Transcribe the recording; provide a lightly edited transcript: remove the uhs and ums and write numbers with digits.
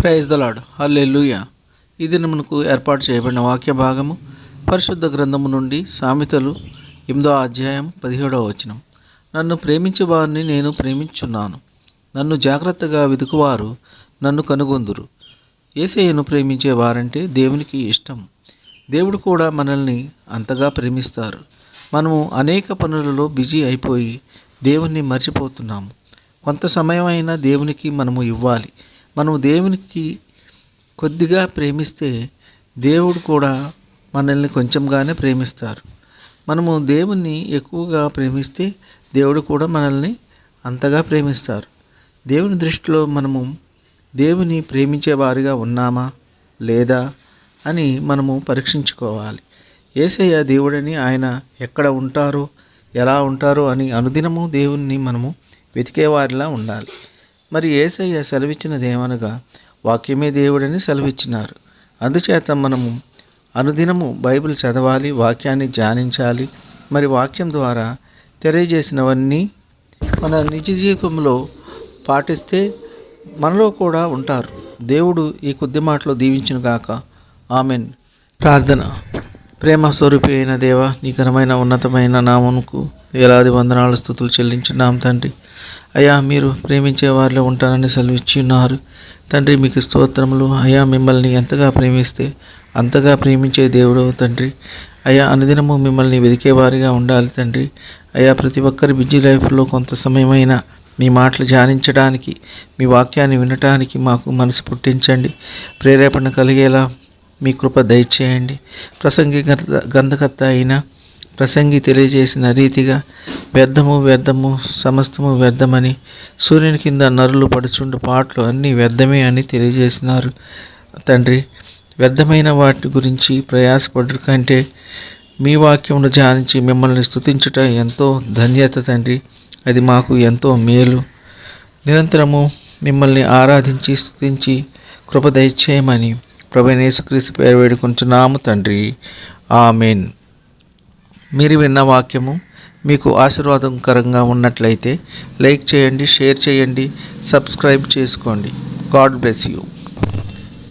Praise the lord. హల్లెలూయా. ఈ దినమునకు ఏర్పాటు చేయబడిన వాక్య భాగము పరిశుద్ధ గ్రంథము నుండి సామెతలు 8వ అధ్యాయం 17వ వచనం. నన్ను ప్రేమించే వారిని నేను ప్రేమించున్నాను, నన్ను జాగ్రత్తగా వెతుకువారు నన్ను కనుగొందురు. యేసయ్యను ప్రేమించే వారంటే దేవునికి ఇష్టం. దేవుడు కూడా మనల్ని అంతగా ప్రేమిస్తారు. మనము అనేక పనులలో బిజీ అయిపోయి దేవుణ్ణి మర్చిపోతున్నాము. కొంత సమయం అయినా దేవునికి మనము ఇవ్వాలి. మనము దేవునికి కొద్దిగా ప్రేమిస్తే దేవుడు కూడా మనల్ని కొంచెంగానే ప్రేమిస్తారు. మనము దేవుణ్ణి ఎక్కువగా ప్రేమిస్తే దేవుడు కూడా మనల్ని అంతగా ప్రేమిస్తారు. దేవుని దృష్టిలో మనము దేవుని ప్రేమించే వారిగా ఉన్నామా లేదా అని మనము పరీక్షించుకోవాలి. యేసయ్య దేవుడని, ఆయన ఎక్కడ ఉంటారో ఎలా ఉంటారో అని అనుదినము దేవుణ్ణి మనము వెతికేవారిలా ఉండాలి. మరి యేసయ్య సెలవిచ్చినదేమనగా వాక్యమే దేవుడని సెలవిచ్చినారు. అందుచేత మనము అనుదినము బైబిల్ చదవాలి, వాక్యాన్ని ధ్యానించాలి. మరి వాక్యం ద్వారా తెలియజేసినవన్నీ మన నిజ జీవితంలో పాటిస్తే మనలో కూడా ఉంటారు. దేవుడు ఈ కొద్ది మాటలో దీవించును గాక. ఆమెన్. ప్రార్థన. ప్రేమ స్వరూపి అయిన దేవ, నీ ఘనమైన ఉన్నతమైన నామమునకు వేలాది వందనాలు స్తుతులు చెల్లించున్నాం తండ్రి. అయ్యా, మీరు ప్రేమించే వారిలో ఉంటానని సెలవిచ్చి ఉన్నారు తండ్రి. మీకు స్తోత్రములు. అయ్యా, మిమ్మల్ని ఎంతగా ప్రేమిస్తే అంతగా ప్రేమించే దేవుడు తండ్రి. అయ్యా, అనుదినము మిమ్మల్ని వెతికేవారిగా ఉండాలి తండ్రి. అయ్యా, ప్రతి ఒక్కరి బిజీ లైఫ్లో కొంత సమయమైనా మీ మాటలు ధ్యానించడానికి, మీ వాక్యాన్ని వినటానికి మాకు మనసు పుట్టించండి. ప్రేరేపణ కలిగేలా మీ కృప దయచేయండి. ప్రసంగి గంధకర్త అయిన ప్రసంగి తెలియజేసిన రీతిగా వ్యర్థము సమస్తము వ్యర్థమని, సూర్యుని కింద నరులు పడుచుండు పాటలు అన్నీ వ్యర్థమే అని తెలియజేసినారు తండ్రి. వ్యర్థమైన వాటి గురించి ప్రయాసపడు కంటే మీ వాక్యమును ధ్యానించి మిమ్మల్ని స్తుతించుట ఎంతో ధన్యత తండ్రి. అది మాకు ఎంతో మేలు. నిరంతరము మిమ్మల్ని ఆరాధించి స్తుతించి కృప దయచేయమని ప్రభువైన యేసుక్రీస్తు పేరు వేడుకుంటున్నాము తండ్రి. ఆమెన్. మీరు విన్న వాక్యము మీకు ఆశీర్వాదకరంగా ఉన్నట్లయితే లైక్ చేయండి, షేర్ చేయండి, సబ్స్క్రైబ్ చేసుకోండి. God bless you.